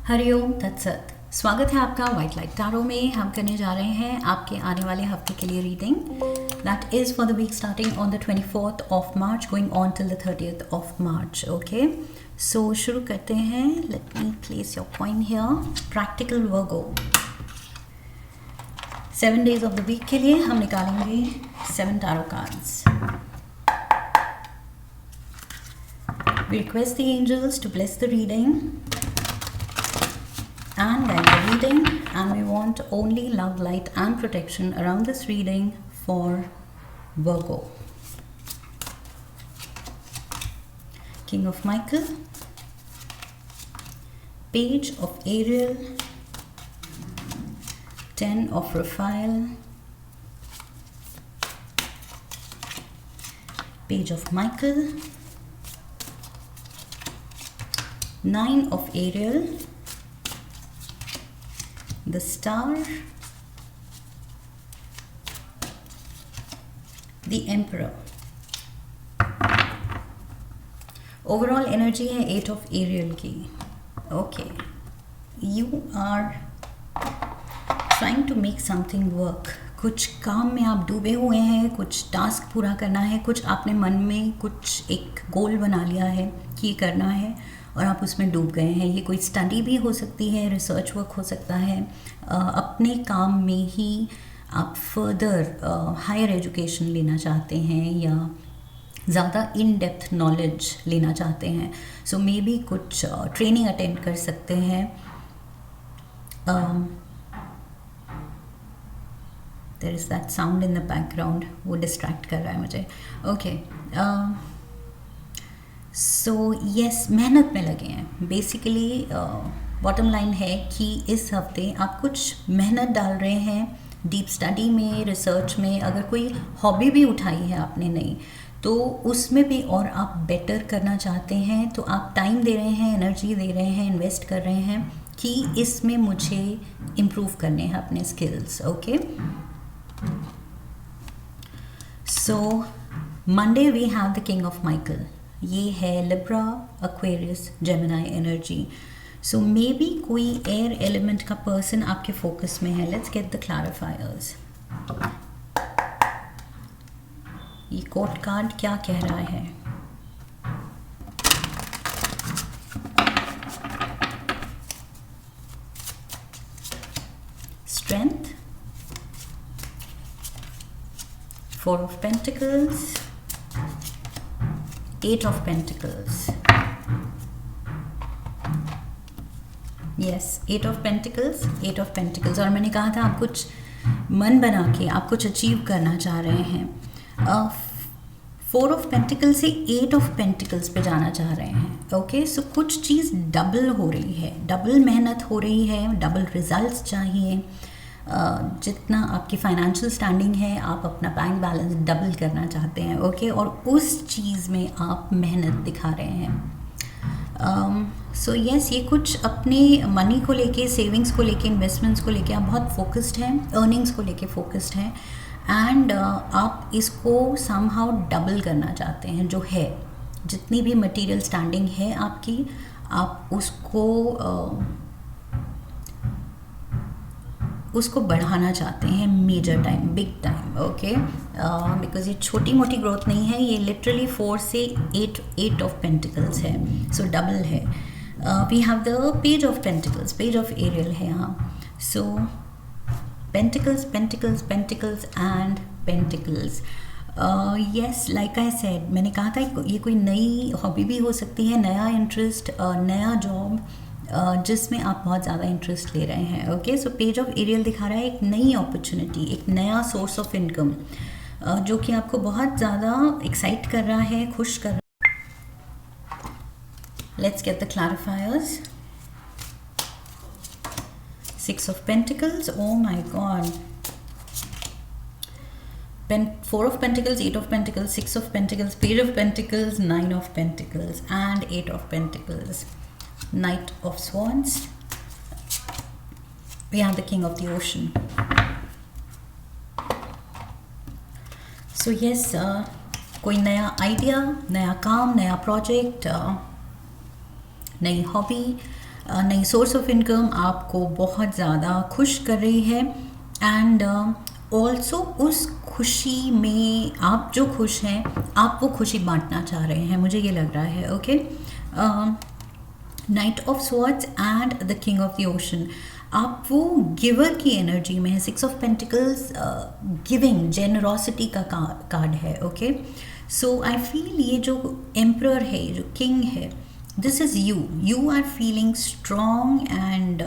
हरिओम तत्सत। स्वागत है आपका वाइट लाइट टैरो में। हम करने जा रहे हैं आपके आने वाले हफ्ते के लिए reading that is for the week starting on the 24th of March going on till the 30th of March. Okay, so शुरू करते हैं। Let me place your point here. Practical Virgo 7 days of the week के लिए हम निकालेंगे 7 tarot cards. We request the angels to bless the reading and guide the reading, and we want only love, light and protection around this reading for Virgo. King of Michael, Page of Ariel, 10 of Raphael, Page of Michael, 9 of Ariel, the Star, the Emperor. Overall energy है 8 of Ariel की. Okay, you are trying to make something work. कुछ काम में आप डूबे हुए हैं, कुछ टास्क पूरा करना है, कुछ आपने मन में कुछ एक गोल बना लिया है कि ये करना है और आप उसमें डूब गए हैं। ये कोई स्टडी भी हो सकती है, रिसर्च वर्क हो सकता है, अपने काम में ही आप फर्दर हायर एजुकेशन लेना चाहते हैं या ज़्यादा इन डेप्थ नॉलेज लेना चाहते हैं। सो मे बी कुछ ट्रेनिंग अटेंड कर सकते हैं। There is that sound in the background, वो डिस्ट्रैक्ट कर रहा है मुझे। ओके, सो यस, मेहनत में लगे हैं। बेसिकली बॉटम लाइन है कि इस हफ्ते आप कुछ मेहनत डाल रहे हैं डीप स्टडी में, रिसर्च में। अगर कोई हॉबी भी उठाई है आपने नई, तो उसमें भी और आप बेटर करना चाहते हैं, तो आप टाइम दे रहे हैं, एनर्जी दे रहे हैं, इन्वेस्ट कर रहे हैं कि इसमें मुझे इम्प्रूव करने हैं अपने skills. Okay, so Monday we have the king of Michael. ये है Libra, Aquarius, Gemini energy. So may be कोई एयर एलिमेंट का पर्सन आपके फोकस में है। Let's get the clarifiers. ये कोर्ट कार्ड क्या कह रहा है? Strength, 4 of Pentacles, 8 of Pentacles. Yes, 8 of Pentacles, 8 of Pentacles. और मैंने कहा था आप कुछ मन बना के आप कुछ अचीव करना चाह रहे हैं। 4 of Pentacles से 8 of Pentacles पे जाना चाह रहे हैं। ओके, सो कुछ चीज़ डबल हो रही है, डबल मेहनत हो रही है, डबल रिजल्ट्स चाहिए। जितना आपकी फाइनेंशियल स्टैंडिंग है, आप अपना बैंक बैलेंस डबल करना चाहते हैं। ओके, और उस चीज़ में आप मेहनत दिखा रहे हैं। सो यस, ये कुछ अपने मनी को लेके, सेविंग्स को लेके, इन्वेस्टमेंट्स को लेके आप बहुत फोकस्ड हैं, अर्निंग्स को लेके फोकस्ड हैं, एंड आप इसको समहाउ डबल करना चाहते हैं। जो है, जितनी भी मटेरियल स्टैंडिंग है आपकी, आप उसको बढ़ाना चाहते हैं major time, big time. Okay, because ये छोटी मोटी ग्रोथ नहीं है, ये लिटरली 4 से 8 ऑफ पेंटिकल्स है, सो डबल है। We have the page of pentacles, page of Ariel है यहाँ। So pentacles, pentacles, pentacles and pentacles. Yes, like I said, मैंने कहा था ये कोई नई हॉबी भी हो सकती है, नया इंटरेस्ट, नया जॉब जिसमें आप बहुत ज़्यादा इंटरेस्ट ले रहे हैं। Okay, so page of aerial दिखा रहा है एक नई अपॉर्चुनिटी, एक नया सोर्स ऑफ इनकम जो कि आपको बहुत ज़्यादा एक्साइट कर रहा है, खुश कर रहा है। Let's get the clarifiers. 6 of Pentacles, oh my god, 4 of Pentacles, 8 of Pentacles, 6 of Pentacles, Page of Pentacles, 9 of Pentacles and 8 of Pentacles. Knight of Swords. We have the King of the Ocean. So yes, कोई नया idea, नया काम, नया project, नई hobby, नई source of income आपको बहुत ज़्यादा खुश कर रही है, एंड ऑल्सो उस खुशी में आप जो खुश हैं आप वो खुशी बांटना चाह रहे हैं, मुझे ये लग रहा है। Okay, knight of swords and the king of the ocean, आप वो गिवर की एनर्जी में है। 6 ऑफ पेंटिकल्स गिविंग, जेनरोसिटी का कार्ड है। ओके, सो आई फील ये जो एम्परर है, जो किंग है, this is you are feeling strong and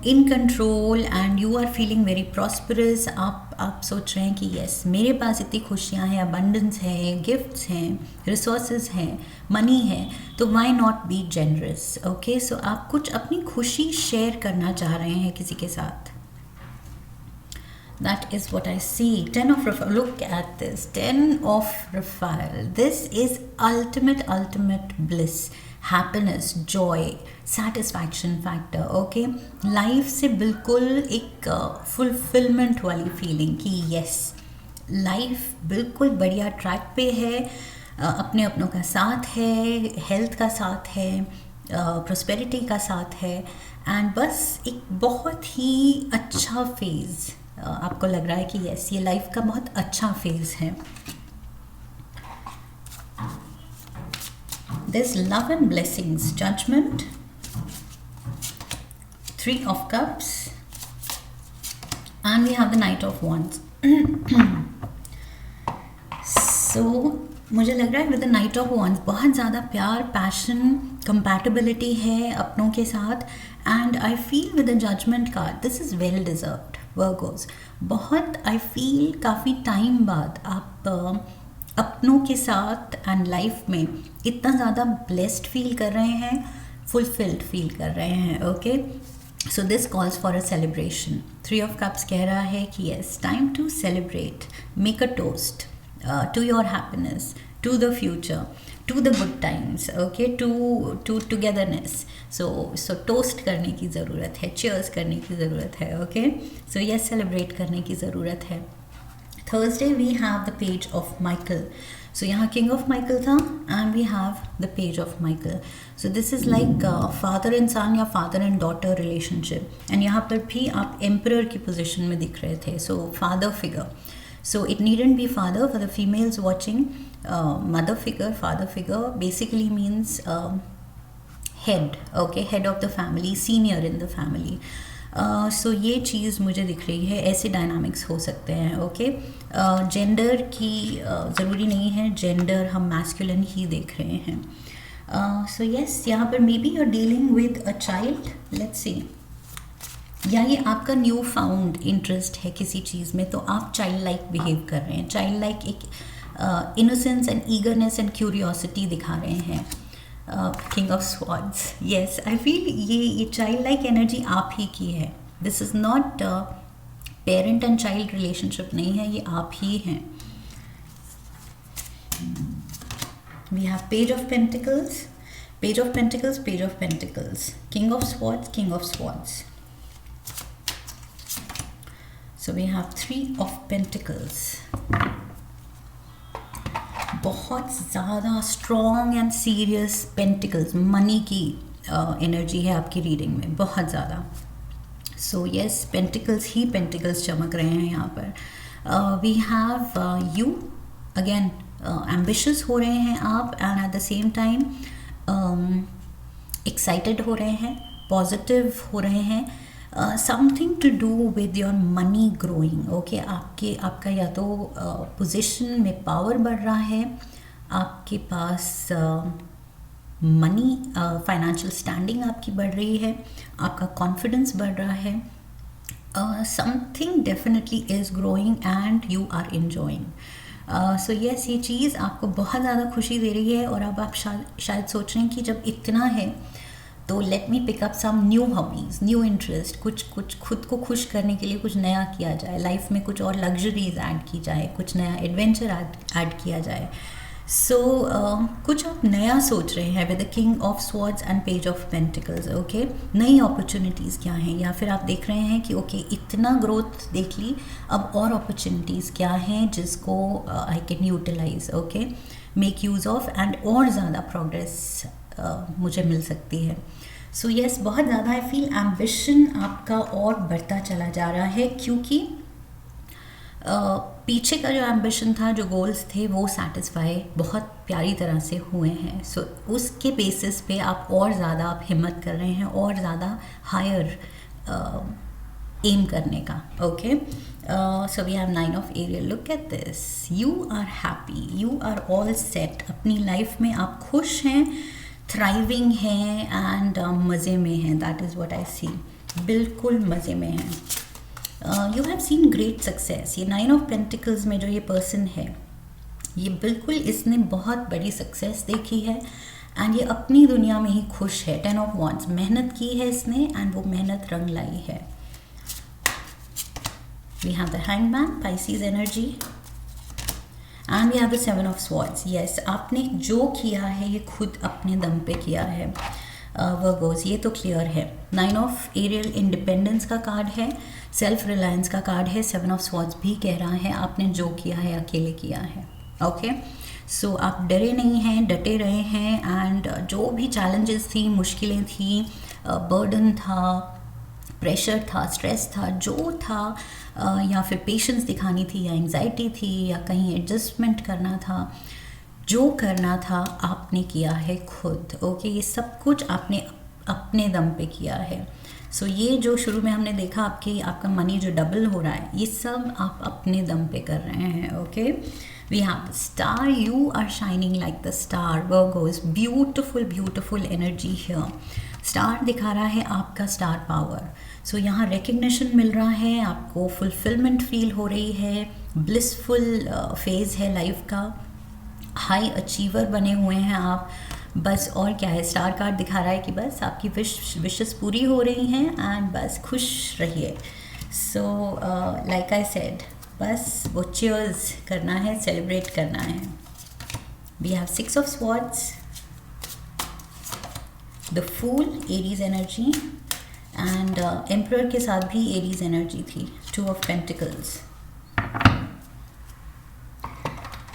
in control and you are feeling very prosperous. आप सोच रहे हैं कि यस, मेरे पास इतनी खुशियाँ हैं, अबंडेंस है, गिफ्ट्स हैं, रिसोर्सेज हैं, मनी है, तो why not be generous. Okay, so आप कुछ अपनी खुशी शेयर करना चाह रहे हैं किसी के साथ। That is what I see. 10 of Raphael. Look at this. 10 of Raphael. This is ultimate bliss, happiness, joy, satisfaction factor. Okay, life से बिल्कुल एक fulfillment वाली फीलिंग कि yes, लाइफ बिल्कुल बढ़िया ट्रैक पे है, अपने अपनों का साथ है, हेल्थ का साथ है, प्रॉस्पेरिटी का साथ है, एंड बस एक बहुत ही अच्छा फेज़ आपको लग रहा है कि यस, ये लाइफ का बहुत अच्छा फेज है। This love and blessings, judgement, 3 of cups and we have the knight of wands. So मुझे लग रहा है with the knight of wands बहुत ज़्यादा प्यार, पैशन, कंपैटिबिलिटी है अपनों के साथ, and I feel with the judgement card this is well deserved. Virgos, बहुत आई फील काफ़ी टाइम बाद आप अपनों के साथ एंड लाइफ में इतना ज़्यादा ब्लेस्ड फील कर रहे हैं, फुलफिल्ड फील कर रहे हैं। Okay, so this calls for a celebration. 3 of cups कह रहा है कि yes, time to celebrate, make a toast to your happiness, to the future, to the good times, okay, to togetherness. So toast करने की ज़रूरत है, cheers करने की ज़रूरत है। okay, so yes, celebrate करने की ज़रूरत है। Thursday we have the page of Michael. So यहाँ king of Michael था and we have the page of Michael. So this is like father and son या father and daughter relationship, and यहाँ पर भी आप emperor की position में दिख रहे थे, so father figure. So it needn't be father for the females watching. Mother figure, father figure basically means head. Okay, head of the family, senior in the family. So ये चीज़ मुझे दिख रही है, ऐसे डायनामिक्स हो सकते हैं। ओके, जेंडर की ज़रूरी नहीं है, जेंडर हम मैस्कुलिन ही देख रहे हैं। सो यस, यहाँ पर may be you are dealing with a child, let's see, या ये आपका न्यू फाउंड इंटरेस्ट है किसी चीज़ में, तो आप चाइल्ड लाइक बिहेव कर रहे हैं, चाइल्ड लाइक एक innocence and eagerness and curiosity दिखा रहे हैं। King of swords, yes, I feel ये चाइल्ड लाइक एनर्जी आप ही की है। This is not parent and child relationship नहीं है, ये आप ही हैं। We have page of pentacles, page of pentacles, page of pentacles, king of swords, king of swords. So we have 3 of Pentacles. बहुत ज़्यादा strong and serious pentacles, money की energy है आपकी रीडिंग में, बहुत ज़्यादा। सो यस, पेंटिकल्स ही pentacles चमक रहे हैं यहाँ पर। We have you again, ambitious हो रहे हैं आप, and at the same time excited हो रहे हैं, पॉजिटिव हो रहे हैं। Something to do with your money growing. Okay, आपका या तो पोजीशन में पावर बढ़ रहा है, आपके पास मनी, फाइनेंशियल स्टैंडिंग आपकी बढ़ रही है, आपका कॉन्फिडेंस बढ़ रहा है, something definitely is growing and you are enjoying. So yes, ये चीज़ आपको बहुत ज़्यादा खुशी दे रही है, और अब आप शायद सोच रहे हैं कि जब इतना है तो let me pick up some new hobbies, new interest, कुछ खुद को खुश करने के लिए कुछ नया किया जाए, लाइफ में कुछ और लग्जरीज ऐड की जाए, कुछ नया एडवेंचर ऐड किया जाए। सो कुछ आप नया सोच रहे हैं with the king of swords and page of pentacles. Okay, नई अपॉर्चुनिटीज़ क्या हैं, या फिर आप देख रहे हैं कि ओके इतना ग्रोथ देख ली, अब और अपॉर्चुनिटीज़ क्या हैं जिसको I can utilize, okay, make use of, and और ज़्यादा प्रोग्रेस मुझे मिल सकती है। सो यस, बहुत ज़्यादा आई फील एम्बिशन आपका और बढ़ता चला जा रहा है, क्योंकि पीछे का जो एम्बिशन था, जो गोल्स थे, वो सेटिस्फाई बहुत प्यारी तरह से हुए हैं। सो उसके बेसिस पे आप और ज़्यादा आप हिम्मत कर रहे हैं और ज़्यादा हायर एम करने का। Okay, so we have 9 of aerial. Look at this, you are happy, you are all set. अपनी लाइफ में आप खुश हैं, थ्राइविंग हैं एंड मज़े में हैं। दैट इज़ व्हाट आई सी, बिल्कुल मज़े में हैं। You have seen great success. ये 9 ऑफ पेंटिकल्स में जो ये पर्सन है, ये बिल्कुल इसने बहुत बड़ी सक्सेस देखी है एंड ये अपनी दुनिया में ही खुश है। 10 ऑफ वॉन्ड्स, मेहनत की है इसने एंड वो मेहनत रंग लाई है। We have the hangman, Pisces energy, and we have the 7 of swords. Yes, आपने जो किया है ये खुद अपने दम पे किया है वर्गोस, ये तो क्लियर है। 9 ऑफ एरियल इंडिपेंडेंस का कार्ड है, सेल्फ रिलायंस का कार्ड है। 7 ऑफ स्वॉर्ड्स भी कह रहा है आपने जो किया है अकेले किया है। ओके, सो आप डरे नहीं हैं, डटे रहे हैं एंड जो भी चैलेंजेस थी, मुश्किलें थी, बर्डन था, प्रेशर था, स्ट्रेस था, जो था, या फिर पेशेंस दिखानी थी या एंजाइटी थी या कहीं एडजस्टमेंट करना था, जो करना था आपने किया है खुद। ओके, ये सब कुछ आपने अपने दम पे किया है। सो ये जो शुरू में हमने देखा आपका मनी जो डबल हो रहा है, ये सब आप अपने दम पे कर रहे हैं। Okay, we have the star, you are shining like the star Virgos, beautiful beautiful energy here. Star दिखा रहा है आपका स्टार पावर। सो यहाँ रिकग्निशन मिल रहा है आपको, फुलफिलमेंट फील हो रही है, ब्लिसफुल फेज है लाइफ का, हाई अचीवर बने हुए हैं आप। बस और क्या है, स्टार कार्ड दिखा रहा है कि बस आपकी विशेस पूरी हो रही हैं एंड बस खुश रहिए। सो लाइक आई सेड, बस वो चीयर्स करना है, सेलिब्रेट करना है। We have 6 of swords, the fool, Aries energy, and emperor के साथ भी एरीज एनर्जी थी। 2 of pentacles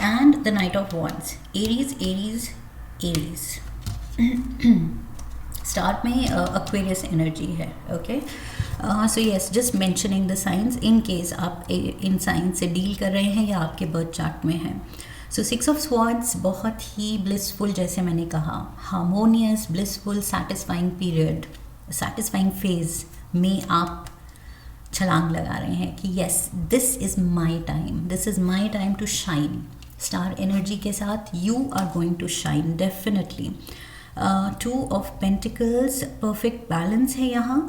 and the knight of wands, Aries Aries Aries. Start में एक्वेरियस एनर्जी है। Okay, so yes, just mentioning the signs in case आप in science से deal कर रहे हैं या आपके बर्थ चार्ट में है। सो 6 ऑफ स्वॉर्ड्स बहुत ही ब्लिसफुल, जैसे मैंने कहा, harmonious, blissful, satisfying period, satisfying phase में आप छलांग लगा रहे हैं कि yes, this is my time, this is my time to shine. Star energy के साथ you are going to shine definitely. 2 of pentacles, perfect balance है यहाँ,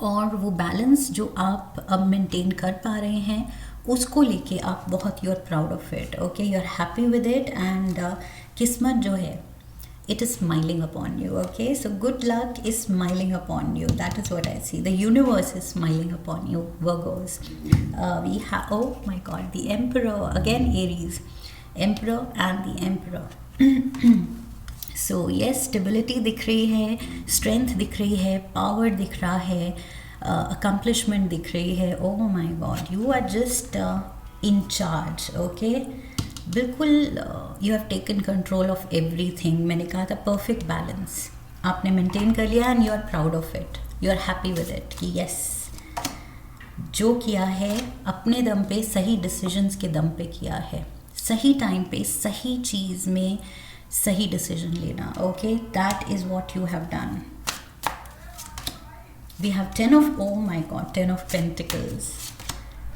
और वो बैलेंस जो आप अब मेंटेन कर पा रहे हैं उसको लेके आप बहुत, you are proud of it. Okay, you are happy with it and किस्मत जो है, it is smiling upon you. Okay, so good luck is smiling upon you. That is what I see. The universe is smiling upon you, Virgos. We have, oh my god, the Emperor again, Aries, Emperor and the Emperor. So yes, stability दिख रही है, strength दिख रही है, power दिख रहा है, accomplishment दिख रही है. Oh my god, you are just in charge. Okay, बिल्कुल you have taken control of everything. मैंने कहा था परफेक्ट बैलेंस आपने मेंटेन कर लिया and you are proud of it, you are happy with it कि यस, जो किया है अपने दम पे, सही डिसीजंस के दम पे किया है, सही टाइम पे सही चीज़ में सही डिसीजन लेना। Okay, that is what you have done. We have 10 of, oh my god, 10 of Pentacles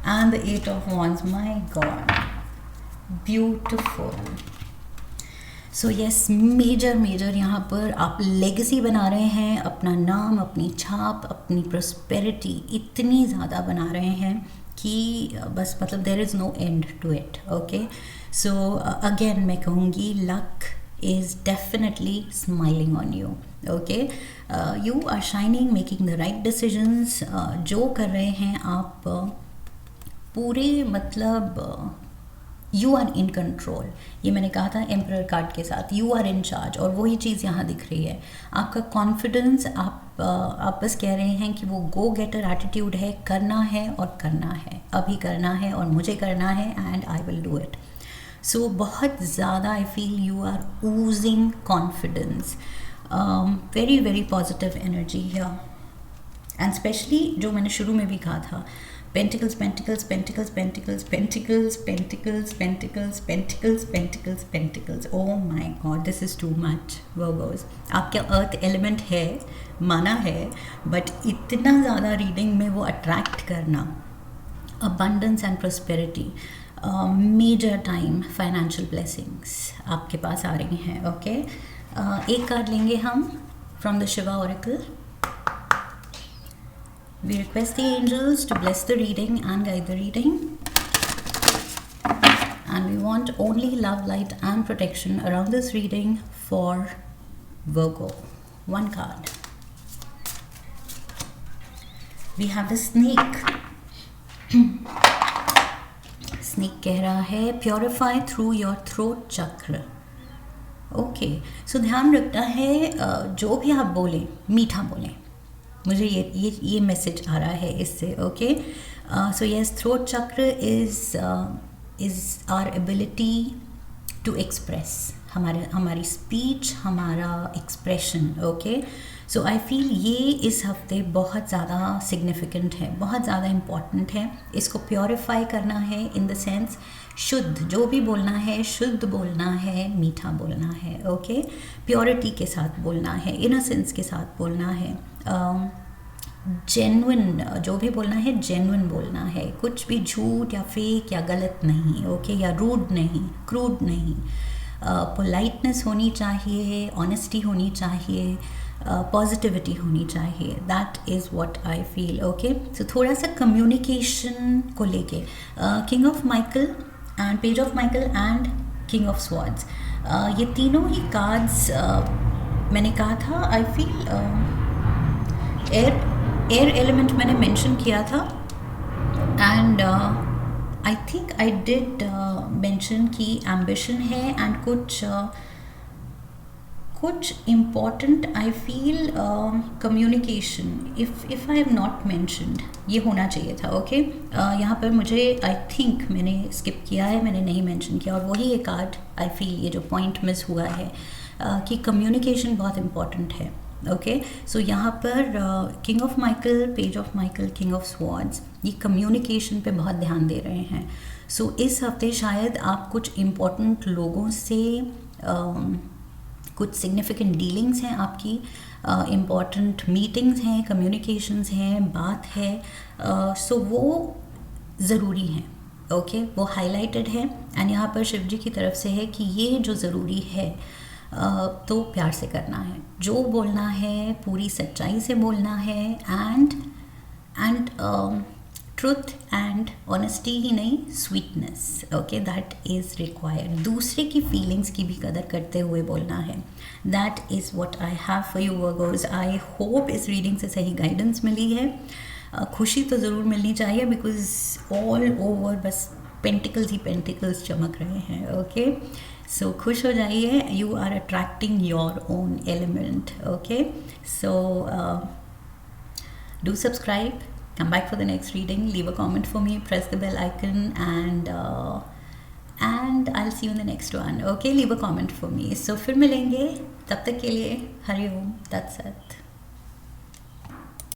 and the 8 of Wands. My god, beautiful. So yes, major यहाँ पर आप लेगेसी बना रहे हैं, अपना नाम, अपनी छाप, अपनी प्रॉस्पेरिटी इतनी ज़्यादा बना रहे हैं कि बस मतलब there is no end to it. Okay, so again मैं कहूँगी luck is definitely smiling on you. Okay, you are shining, making the right decisions. जो कर रहे हैं आप पूरे मतलब यू आर इन कंट्रोल। ये मैंने कहा था एम्परर कार्ड के साथ, यू आर इन चार्ज, और वही चीज़ यहाँ दिख रही है। आपका कॉन्फिडेंस, आप बस कह रहे हैं कि वो गो गेटर एटीट्यूड है, करना है और करना है, अभी करना है और मुझे करना है and I will do it. So बहुत ज़्यादा I feel you are oozing confidence, very very positive energy here, and specially जो मैंने शुरू में भी कहा था, pentacles pentacles pentacles pentacles pentacles pentacles pentacles pentacles pentacles pentacles, oh my god this is too much Virgos. आपका earth element है, माना है, बट इतना ज़्यादा रीडिंग में वो अट्रैक्ट करना, abundance and prosperity, major time financial blessings आपके पास आ रही हैं। ओके, एक कार्ड लेंगे हम from the Shiva Oracle. We request the angels to bless the reading and guide the reading. And we want only love, light and protection around this reading for Virgo. One card. We have the snake. Snake कह रहा है purify through your throat chakra. Okay, so ध्यान रखना है जो भी आप बोलें मीठा बोलें, मुझे ये मैसेज आ रहा है इससे। Okay, so yes, throat chakra is our ability to express, हमारी स्पीच, हमारा expression. Okay, so I feel ये इस हफ्ते बहुत ज़्यादा सिग्निफिकेंट है, बहुत ज़्यादा इम्पॉर्टेंट है। इसको प्योरीफाई करना है इन द सेंस शुद्ध, जो भी बोलना है शुद्ध बोलना है, मीठा बोलना है। ओके, प्योरिटी के साथ बोलना है, इनोसेंस के साथ बोलना है, जेन्युइन जो भी बोलना है जेन्युइन बोलना है, कुछ भी झूठ या फेक या गलत नहीं। ओके, या रूड नहीं, क्रूड नहीं, पोलाइटनेस होनी चाहिए, ऑनेस्टी होनी चाहिए, पॉजिटिविटी होनी चाहिए। That is what I feel. Okay, so थोड़ा सा कम्युनिकेशन को लेके king of Michael and page of Michael and king of swords, ये तीनों ही कार्ड्स मैंने कहा था आई फील एयर एलिमेंट मैंने मेंशन किया था, and I think I did mention कि एम्बिशन है एंड कुछ important I feel communication, if I have not mentioned, ये होना चाहिए था। ओके, यहाँ पर मुझे आई थिंक मैंने स्किप किया है, मैंने नहीं मेंशन किया, और वही एक कार्ड आई फील ये जो पॉइंट मिस हुआ है कि कम्युनिकेशन बहुत इम्पॉर्टेंट है। ओके, सो यहाँ पर king of Michael, page of Michael, king of swords, ये कम्युनिकेशन पे बहुत ध्यान दे रहे हैं। सो इस हफ्ते शायद आप कुछ इम्पॉर्टेंट लोगों से कुछ सिग्निफिकेंट डीलिंग्स हैं आपकी, इम्पॉर्टेंट मीटिंग्स हैं, कम्युनिकेशंस हैं, बात है, सो वो ज़रूरी हैं। ओके, वो हाईलाइटेड है, एंड यहाँ पर शिव जी की तरफ से है कि ये जो ज़रूरी है तो प्यार से करना है, जो बोलना है पूरी सच्चाई से बोलना है, एंड ट्रुथ एंड ऑनेस्टी ही नहीं, sweetness. Okay, that is required. दूसरे की फीलिंग्स की भी कदर करते हुए बोलना है। That is what I have for you Virgo's. I hope इस रीडिंग से सही गाइडेंस मिली है। खुशी तो ज़रूर मिलनी चाहिए, बिकॉज ऑल ओवर बस पेंटिकल्स ही पेंटिकल्स चमक रहे हैं। ओके, सो खुश हो जाइए, you are attracting your own element. Okay, so do subscribe, come back for the next reading, leave a comment for me, press the bell icon, and I'll see you in the next one. Okay, leave a comment for me. So फिर मिलेंगे, तब तक के लिए हरि ओम, that's it.